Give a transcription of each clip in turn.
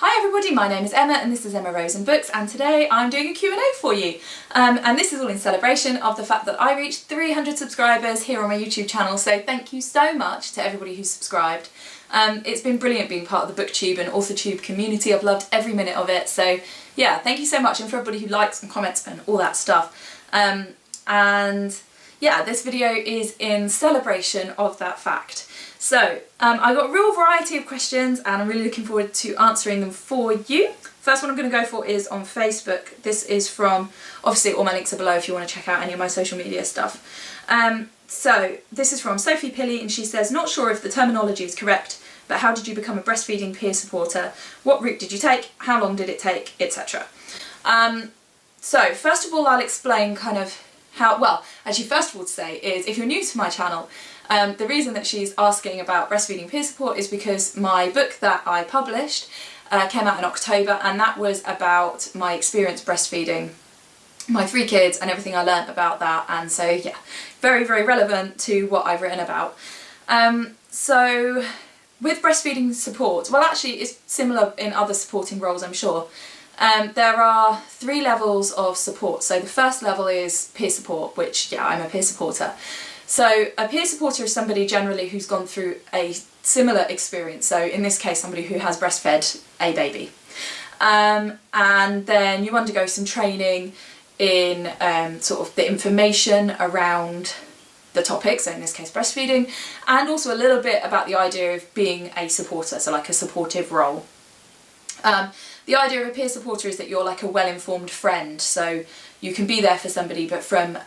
Hi everybody, my name is Emma and this is Emma Rose and Books, and today I'm doing a Q&A for you. And this is all in celebration of the fact that I reached 300 subscribers here on my YouTube channel, so thank you so much to everybody who's subscribed. It's been brilliant being part of the booktube and authortube community. I've loved every minute of it, so yeah, thank you so much, and for everybody who likes and comments and all that stuff. And yeah, this video is in celebration of that fact. So, I got a real variety of questions and I'm really looking forward to answering them for you. First one I'm going to go for is on Facebook. This is from, obviously all my links are below if you want to check out any of my social media stuff. So, this is from Sophie Pilley and she says, not sure if the terminology is correct, but how did you become a breastfeeding peer supporter? What route did you take? How long did it take? Etc. So, first of all I'll explain kind of how, well, actually first of all to say is, if you're new to my channel, the reason that she's asking about breastfeeding peer support is because my book that I published came out in October, and that was about my experience breastfeeding my 3 kids and everything I learnt about that, and so yeah, very, very relevant to what I've written about. So with breastfeeding support, well actually it's similar in other supporting roles I'm sure. There are 3 levels of support. So the first level is peer support, which yeah, I'm a peer supporter. So a peer supporter is somebody generally who's gone through a similar experience. So in this case, somebody who has breastfed a baby. And then you undergo some training in sort of the information around the topic, so in this case breastfeeding, and also a little bit about the idea of being a supporter, so like a supportive role. The idea of a peer supporter is that you're like a well-informed friend, so you can be there for somebody but from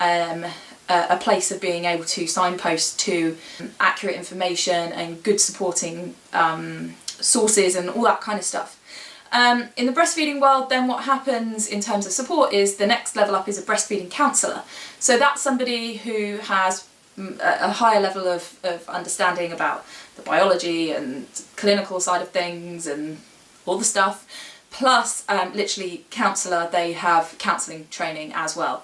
a place of being able to signpost to accurate information and good supporting sources and all that kind of stuff. In the breastfeeding world then what happens in terms of support is the next level up is a breastfeeding counsellor. So that's somebody who has a higher level of understanding about the biology and clinical side of things and all the stuff, plus literally counsellor, they have counselling training as well.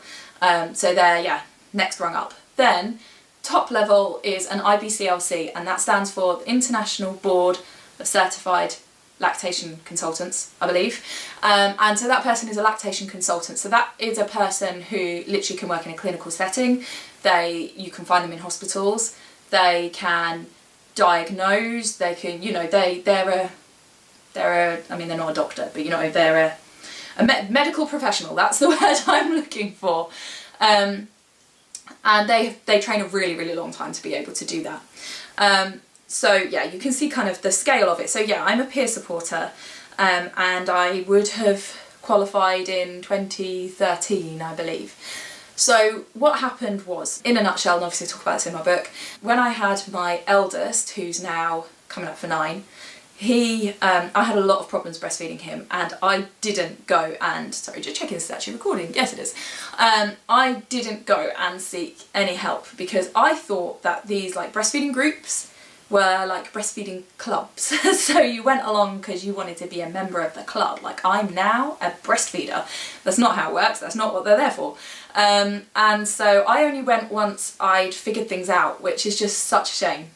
So they're, yeah, next rung up. Then top level is an IBCLC, and that stands for the International Board of Certified Lactation Consultants, I believe. And so that person is a lactation consultant. So that is a person who literally can work in a clinical setting. You can find them in hospitals. They can diagnose. They can, you know, I mean, they're not a doctor, but you know, they're a medical professional. That's the word I'm looking for. And they train a really, really long time to be able to do that. So yeah, you can see kind of the scale of it. So yeah, I'm a peer supporter, and I would have qualified in 2013, I believe. So what happened was, in a nutshell, and obviously I talk about this in my book, when I had my eldest, who's now coming up for 9, I had a lot of problems breastfeeding him, and I didn't go and, sorry, just checking this is actually recording, yes it is. I didn't go and seek any help because I thought that these like breastfeeding groups were like breastfeeding clubs. So you went along because you wanted to be a member of the club, like I'm now a breastfeeder. That's not how it works, that's not what they're there for. And so I only went once I'd figured things out, which is just such a shame.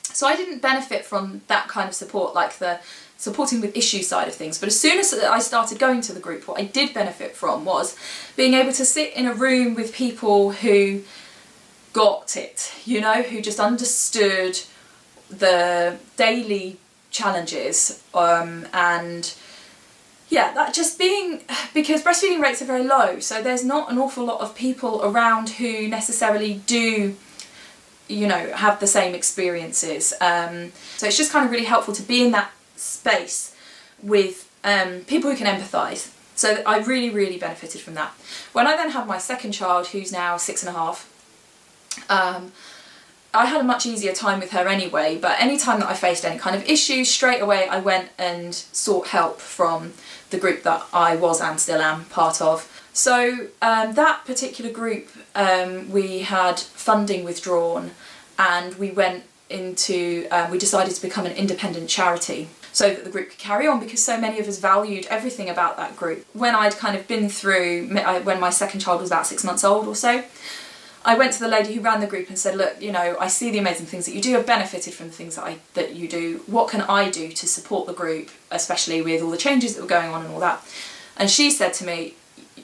So I didn't benefit from that kind of support, like the supporting with issue side of things. But as soon as I started going to the group, what I did benefit from was being able to sit in a room with people who got it, you know, who just understood the daily challenges, and yeah, that just being, because breastfeeding rates are very low, so there's not an awful lot of people around who necessarily do, you know, have the same experiences. So it's just kind of really helpful to be in that space with people who can empathise. So I really, really benefited from that. When I then had my second child, who's now 6½, I had a much easier time with her anyway, but any time that I faced any kind of issues, straight away I went and sought help from the group that I was and still am part of. So that particular group, we had funding withdrawn, and we went into, we decided to become an independent charity so that the group could carry on, because so many of us valued everything about that group. When I'd kind of been through, when my second child was about 6 months old or so, I went to the lady who ran the group and said, look, you know, I see the amazing things that you do. I've benefited from the things that you do. What can I do to support the group, especially with all the changes that were going on and all that? And she said to me,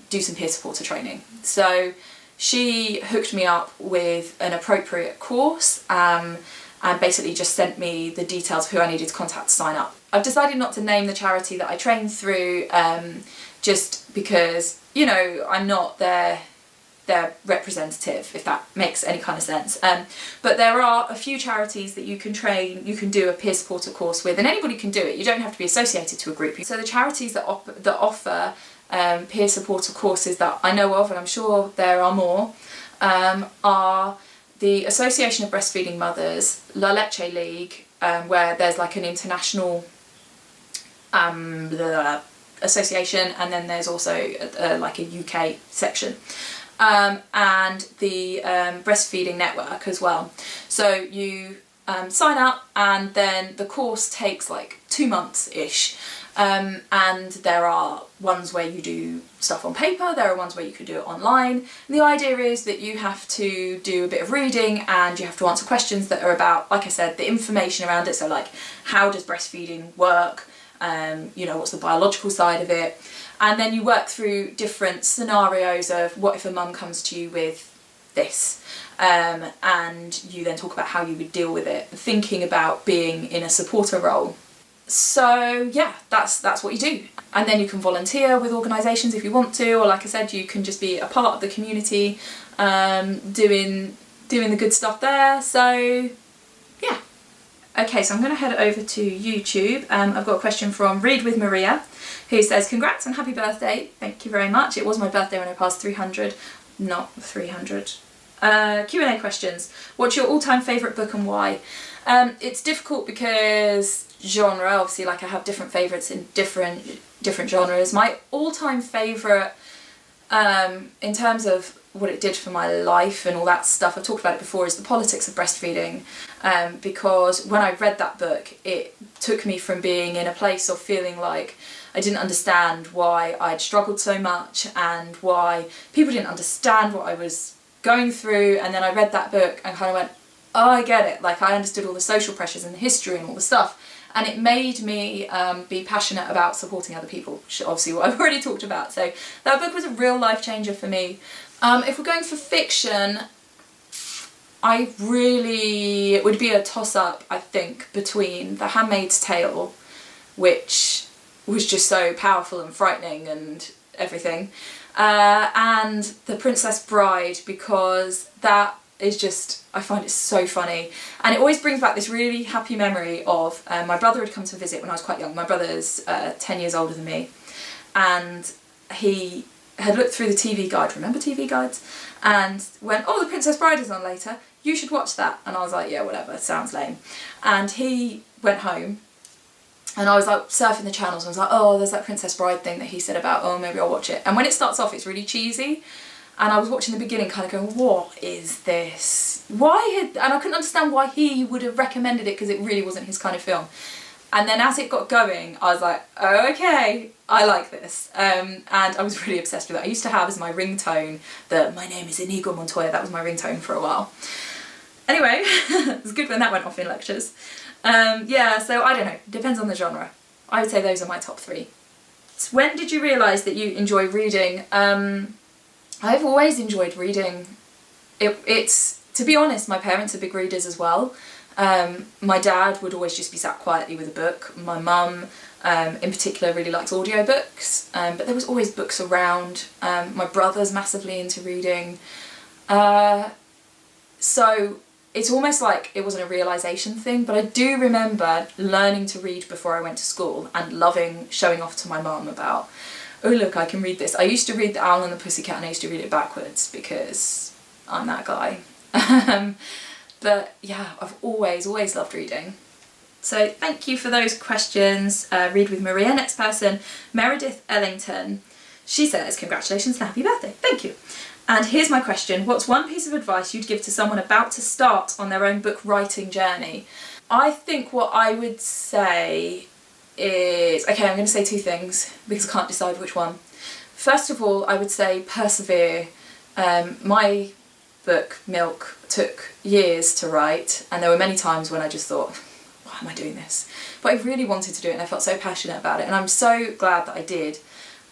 do some peer supporter training. So she hooked me up with an appropriate course, and basically just sent me the details of who I needed to contact to sign up. I've decided not to name the charity that I trained through, just because, you know, I'm not their representative, if that makes any kind of sense. But there are a few charities that you can do a peer supporter course with, and anybody can do it. You don't have to be associated to a group. So the charities that offer peer supporter courses that I know of, and I'm sure there are more, are the Association of Breastfeeding Mothers, La Leche League, where there's like an international association, and then there's also like a UK section, and the Breastfeeding Network as well. So you sign up, and then the course takes like 2 months-ish. And there are ones where you do stuff on paper, there are ones where you can do it online. And the idea is that you have to do a bit of reading, and you have to answer questions that are about, like I said, the information around it. So like, how does breastfeeding work? You know, what's the biological side of it? And then you work through different scenarios of what if a mum comes to you with this? And you then talk about how you would deal with it, thinking about being in a supporter role. So yeah, that's what you do. And then you can volunteer with organisations if you want to, or like I said, you can just be a part of the community, doing the good stuff there. So yeah. Okay, so I'm going to head over to YouTube. I've got a question from Read with Maria, who says, congrats and happy birthday. Thank you very much. It was my birthday when I passed 300, not 300. Q&A questions. What's your all-time favourite book and why? It's difficult because genre, obviously, like I have different favourites in different genres. My all-time favourite, in terms of what it did for my life and all that stuff, I've talked about it before, is The Politics of Breastfeeding, because when I read that book, it took me from being in a place of feeling like I didn't understand why I'd struggled so much and why people didn't understand what I was going through, and then I read that book and kind of went, oh, I get it. Like, I understood all the social pressures and the history and all the stuff, and it made me be passionate about supporting other people, which is obviously what I've already talked about. So that book was a real life changer for me. If we're going for fiction, it would be a toss-up, I think, between The Handmaid's Tale, which was just so powerful and frightening and everything, and The Princess Bride, because that is just, I find it so funny, and it always brings back this really happy memory of my brother had come to visit when I was quite young. My brother's 10 years older than me, and he had looked through the TV guide, remember TV guides, and went, oh, The Princess Bride is on later, you should watch that. And I was like, yeah, whatever, sounds lame. And he went home, and I was like surfing the channels, and I was like, oh, there's that Princess Bride thing that he said about, oh, maybe I'll watch it. And when it starts off, it's really cheesy, and I was watching the beginning kind of going, what is this? And I couldn't understand why he would have recommended it, because it really wasn't his kind of film. And then as it got going, I was like, oh, okay, I like this. And I was really obsessed with it. I used to have as my ringtone my name is Inigo Montoya. That was my ringtone for a while. Anyway, it was good when that went off in lectures. Yeah, so I don't know, depends on the genre. I would say those are my top 3. So when did you realise that you enjoy reading? I've always enjoyed reading. It's, to be honest, my parents are big readers as well. My dad would always just be sat quietly with a book. My mum, in particular, really likes audiobooks, but there was always books around. My brother's massively into reading. So it's almost like it wasn't a realisation thing, but I do remember learning to read before I went to school and loving showing off to my mum about, oh look, I can read this. I used to read The Owl and the Pussycat, and I used to read it backwards because I'm that guy. But yeah, I've always loved reading. So thank you for those questions. Read with Maria. Next person, Meredith Ellington. She says, congratulations and happy birthday. Thank you. And here's my question. What's one piece of advice you'd give to someone about to start on their own book writing journey? I think what I would say is, okay, I'm going to say 2 things because I can't decide which one. First of all, I would say persevere. My book, Milk, took years to write, and there were many times when I just thought, why am I doing this? But I really wanted to do it, and I felt so passionate about it, and I'm so glad that I did.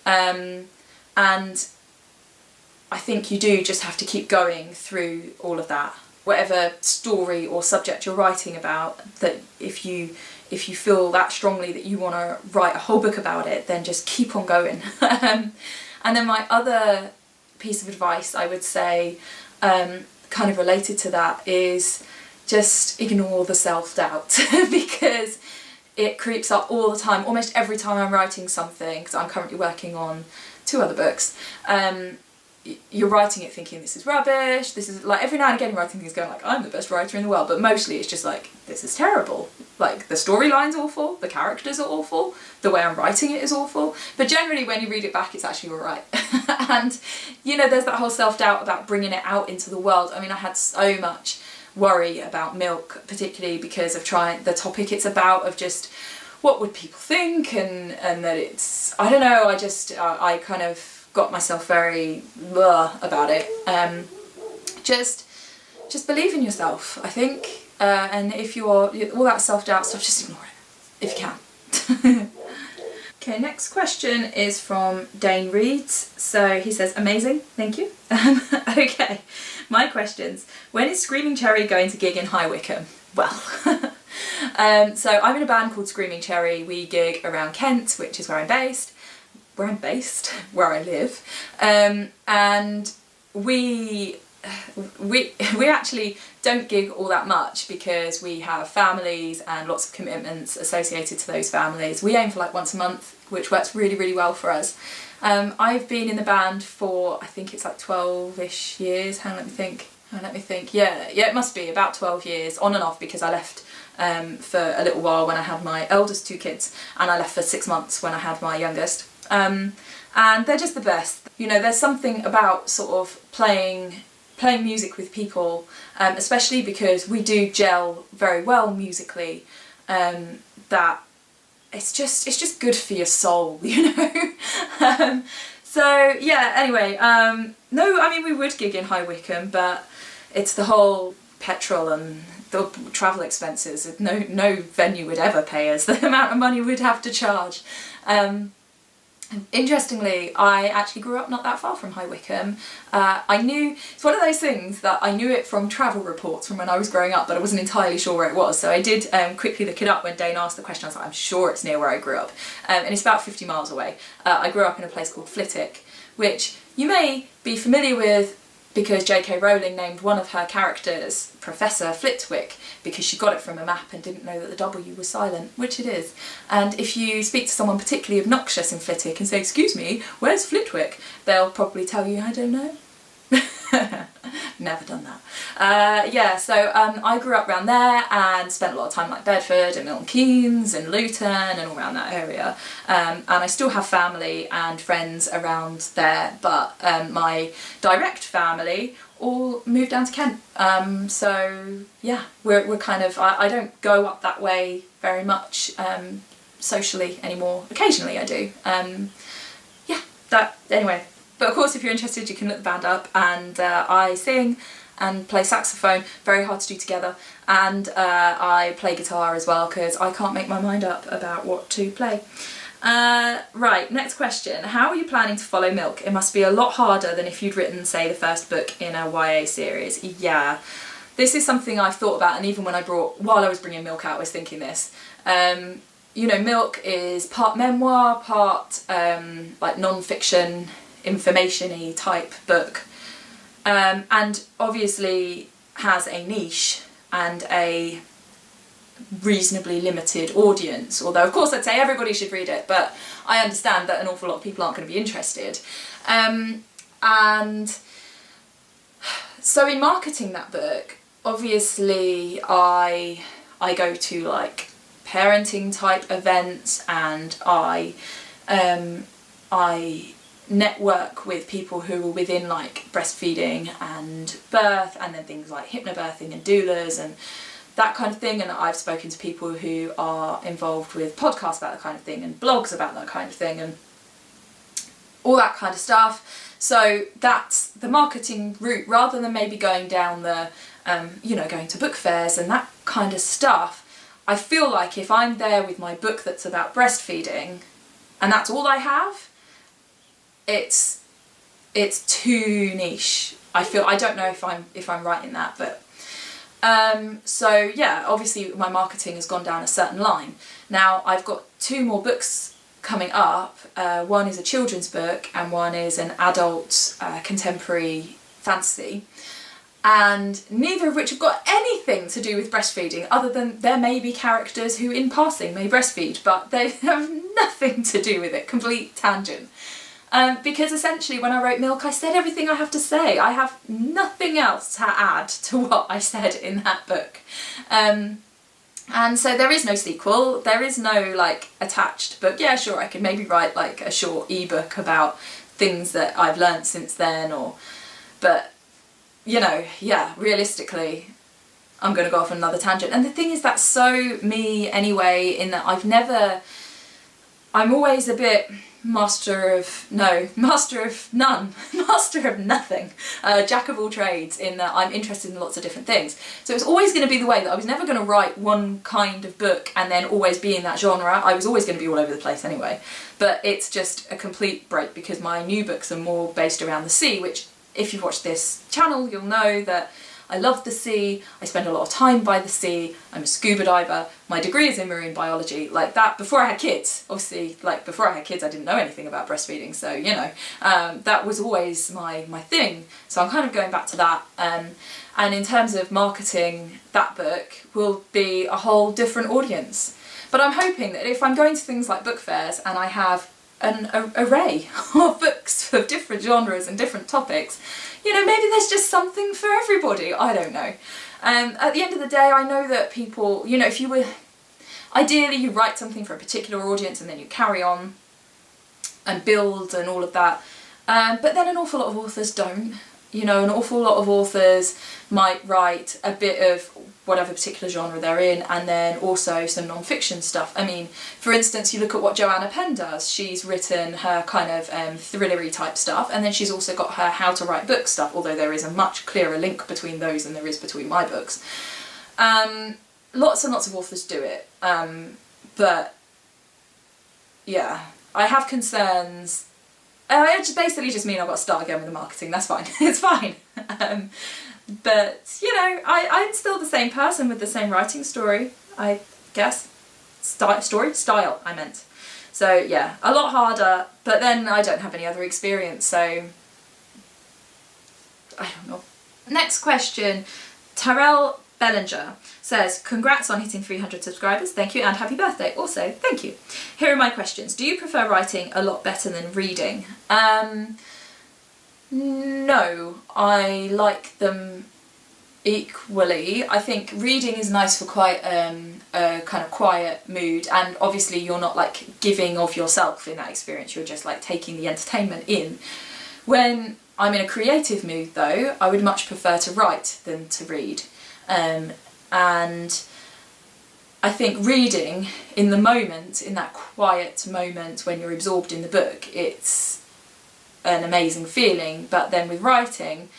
And I think you do just have to keep going through all of that. Whatever story or subject you're writing about, that if you feel that strongly that you want to write a whole book about it, then just keep on going. And then my other piece of advice I would say, kind of related to that, is just ignore the self-doubt because it creeps up all the time. Almost every time I'm writing something, because I'm currently working on 2 other books, you're writing it thinking this is rubbish, this is like, every now and again you're writing things going like, I'm the best writer in the world, but mostly it's just like, this is terrible. Like, the storyline's awful, the characters are awful, the way I'm writing it is awful, but generally when you read it back it's actually alright. And you know, there's that whole self-doubt about bringing it out into the world. I mean, I had so much worry about Milk, particularly because of the topic it's about, of just what would people think, and that it's, I don't know, I kind of got myself very about it. Just believe in yourself, I think, and if you're all that self-doubt stuff, just ignore it if you can. Okay, next question is from Dane Reeds. So he says, amazing, thank you. Okay, my questions. When is Screaming Cherry going to gig in High Wycombe? Well, so I'm in a band called Screaming Cherry. We gig around Kent, which is where I live, and we actually don't gig all that much because we have families and lots of commitments associated to those families. We aim for like once a month, which works really, really well for us. I've been in the band for, I think it's like 12-ish years. Let me think. Yeah, it must be about 12 years, on and off, because I left for a little while when I had my eldest 2 kids, and I left for 6 months when I had my youngest. And they're just the best. You know, there's something about sort of playing music with people, especially because we do gel very well musically, that it's just good for your soul, you know. So yeah, anyway, no, I mean, we would gig in High Wycombe, but it's the whole petrol and the travel expenses. No venue would ever pay us the amount of money we'd have to charge. Interestingly, I actually grew up not that far from High Wycombe. It's one of those things that I knew it from travel reports from when I was growing up, but I wasn't entirely sure where it was. So I did quickly look it up when Dane asked the question. I was like, I'm sure it's near where I grew up. And it's about 50 miles away. I grew up in a place called Flitwick, which you may be familiar with because J.K. Rowling named one of her characters Professor Flitwick because she got it from a map and didn't know that the W was silent, which it is. And if you speak to someone particularly obnoxious in Flitwick and say, excuse me, where's Flitwick? They'll probably tell you, I don't know. Never done that. Yeah, so I grew up around there and spent a lot of time like Bedford and Milton Keynes and Luton and all around that area. And I still have family and friends around there, but my direct family all moved down to Kent. So yeah, we're kind of, I don't go up that way very much socially anymore. Occasionally I do. Yeah, anyway. But of course, if you're interested, you can look the band up, and I sing and play saxophone, very hard to do together, and I play guitar as well because I can't make my mind up about what to play. Right, next question. How are you planning to follow Milk? It must be a lot harder than if you'd written, say, the first book in a YA series. Yeah, this is something I've thought about, and even while I was bringing Milk out, I was thinking this. You know, Milk is part memoir, part like non-fiction, information-y type book, and obviously has a niche and a reasonably limited audience, although of course I'd say everybody should read it, but I understand that an awful lot of people aren't going to be interested. And so in marketing that book, obviously I go to like parenting type events, and I network with people who are within like breastfeeding and birth, and then things like hypnobirthing and doulas and that kind of thing, and I've spoken to people who are involved with podcasts about that kind of thing and blogs about that kind of thing, and all that kind of stuff. So that's the marketing route, rather than maybe going down the, you know, going to book fairs and that kind of stuff. I feel like if I'm there with my book that's about breastfeeding and that's all I have, it's too niche. I don't know if I'm right in that, but so yeah, obviously my marketing has gone down a certain line. Now I've got 2 more books coming up. One is a children's book and one is an adult contemporary fantasy, and neither of which have got anything to do with breastfeeding, other than there may be characters who in passing may breastfeed, but they have nothing to do with it. Complete tangent. Because essentially when I wrote Milk, I said everything I have to say. I have nothing else to add to what I said in that book. And so there is no sequel, there is no like attached book. Yeah, sure, I could maybe write like a short ebook about things that I've learnt since then, but you know, yeah, realistically, I'm going to go off on another tangent. And the thing is, that's so me anyway, in that I'm always a bit master of none, master of nothing, jack of all trades, in that I'm interested in lots of different things. So it's always going to be the way that I was never going to write one kind of book and then always be in that genre. I was always going to be all over the place anyway. But it's just a complete break, because my new books are more based around the sea, which, if you've watched this channel, you'll know that I love the sea, I spend a lot of time by the sea, I'm a scuba diver, my degree is in marine biology, like that before I had kids. Obviously, like before I had kids I didn't know anything about breastfeeding, so you know, that was always my thing. So I'm kind of going back to that, and in terms of marketing, that book will be a whole different audience. But I'm hoping that if I'm going to things like book fairs and I have an array of books of different genres and different topics, you know, maybe there's just something for everybody, I don't know. At the end of the day, I know that people, you know, if you were, ideally you write something for a particular audience and then you carry on and build and all of that, but then an awful lot of authors don't. You know, an awful lot of authors might write a bit of whatever particular genre they're in, and then also some non-fiction stuff. I mean, for instance, you look at what Joanna Penn does. She's written her kind of thrillery type stuff, and then she's also got her how to write book stuff, although there is a much clearer link between those than there is between my books. Lots and lots of authors do it, but yeah, I have concerns. It basically just mean I've got to start again with the marketing. That's fine. It's fine. But, you know, I'm still the same person with the same writing story, I guess. Style, I meant. So, yeah, a lot harder, but then I don't have any other experience, so I don't know. Next question, Tyrell Bellinger says, congrats on hitting 300 subscribers, thank you, and happy birthday also, thank you. Here are my questions. Do you prefer writing a lot better than reading? No, I like them equally. I think reading is nice for quite a kind of quiet mood, and obviously you're not like giving of yourself in that experience, you're just like taking the entertainment in. When I'm in a creative mood though, I would much prefer to write than to read. And I think reading in the moment, in that quiet moment when you're absorbed in the book, it's an amazing feeling. But then with writing,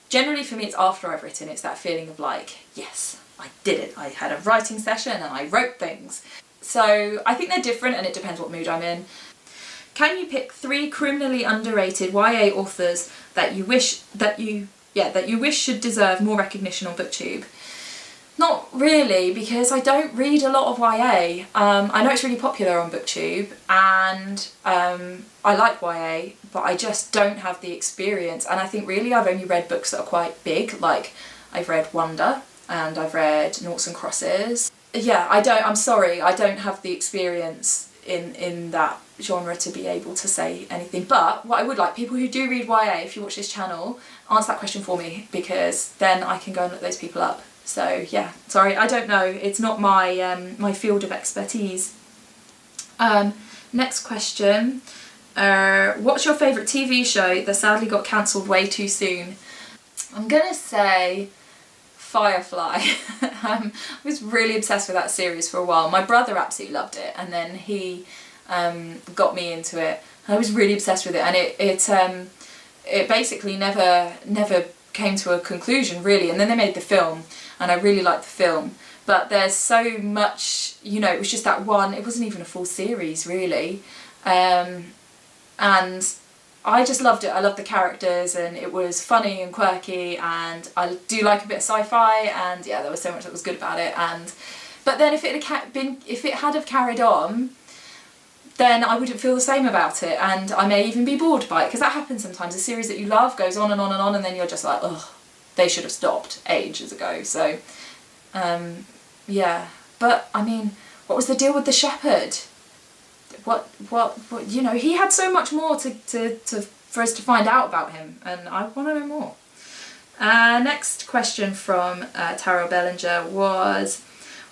generally for me it's after I've written, it's that feeling of like, yes, I did it, I had a writing session and I wrote things. So I think they're different and it depends what mood I'm in. Can you pick 3 criminally underrated YA authors that you wish should deserve more recognition on BookTube? Not really, because I don't read a lot of YA. I know it's really popular on BookTube, and I like YA, but I just don't have the experience. And I think really I've only read books that are quite big, like I've read Wonder and I've read Noughts and Crosses. Yeah, I'm sorry, I don't have the experience in that genre to be able to say anything. But what I would like, people who do read YA, if you watch this channel, answer that question for me, because then I can go and look those people up. So yeah, sorry, I don't know, it's not my my field of expertise. Next question, what's your favourite TV show that sadly got cancelled way too soon? I'm gonna say Firefly. I was really obsessed with that series for a while. My brother absolutely loved it, and then he got me into it. I was really obsessed with it, and it basically never came to a conclusion really. And then they made the film, and I really liked the film. But there's so much, you know, it was just that one. It wasn't even a full series really, and I just loved it. I loved the characters, and it was funny and quirky, and I do like a bit of sci-fi, and yeah, there was so much that was good about it. But then if it had have carried on, then I wouldn't feel the same about it, and I may even be bored by it, because that happens sometimes. A series that you love goes on and on and on, and then you're just like, ugh, they should have stopped ages ago. So, yeah. But I mean, what was the deal with the shepherd? What, you know, he had so much more for us to find out about him, and I want to know more. Next question from Tara Bellinger was,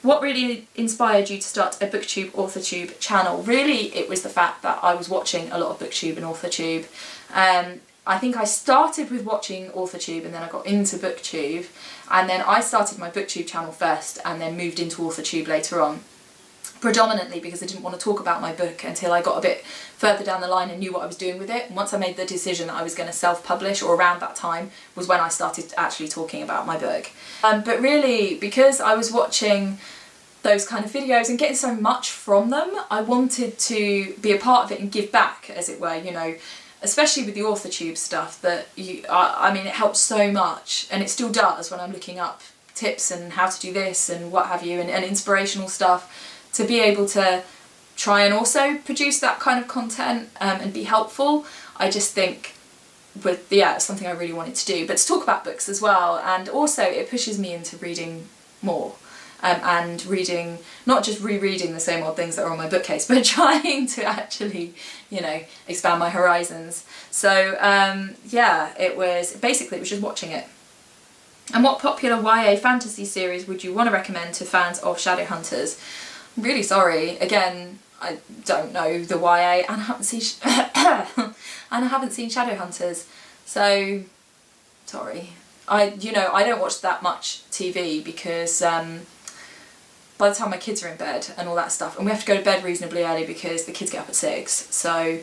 what really inspired you to start a booktube, authortube channel? Really, it was the fact that I was watching a lot of booktube and authortube. I think I started with watching authortube, and then I got into booktube, and then I started my booktube channel first and then moved into authortube later on. Predominantly because I didn't want to talk about my book until I got a bit further down the line and knew what I was doing with it. And once I made the decision that I was going to self-publish, or around that time, was when I started actually talking about my book. But really, because I was watching those kind of videos and getting so much from them, I wanted to be a part of it and give back, as it were, you know, especially with the authortube stuff. That I mean, it helps so much, and it still does when I'm looking up tips and how to do this and what have you, and inspirational stuff. To be able to try and also produce that kind of content and be helpful, I just think it's something I really wanted to do. But to talk about books as well, and also it pushes me into reading more, and reading, not just rereading the same old things that are on my bookcase, but trying to actually, you know, expand my horizons. So yeah, it was just watching it. And what popular YA fantasy series would you want to recommend to fans of Shadowhunters? I'm really sorry, again, I don't know the YA, and I haven't seen Shadowhunters, so sorry. I don't watch that much TV because by the time my kids are in bed and all that stuff, and we have to go to bed reasonably early because the kids get up at 6, so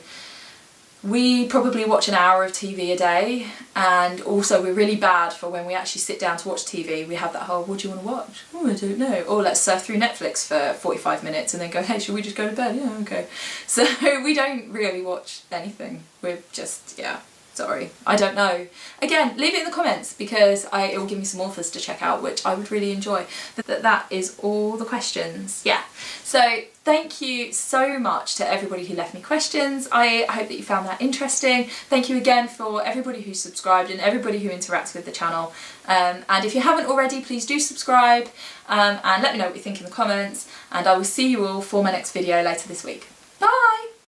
we probably watch an hour of TV a day. And also we're really bad for when we actually sit down to watch TV. We have that whole, what do you want to watch? Oh, I don't know. Or let's surf through Netflix for 45 minutes and then go, hey, should we just go to bed? Yeah, okay. So we don't really watch anything. We're just, yeah, sorry. I don't know. Again, leave it in the comments, because it will give me some authors to check out, which I would really enjoy. That is all the questions. Yeah. So thank you so much to everybody who left me questions. I hope that you found that interesting. Thank you again for everybody who subscribed and everybody who interacts with the channel. And if you haven't already, please do subscribe, and let me know what you think in the comments. And I will see you all for my next video later this week. Bye!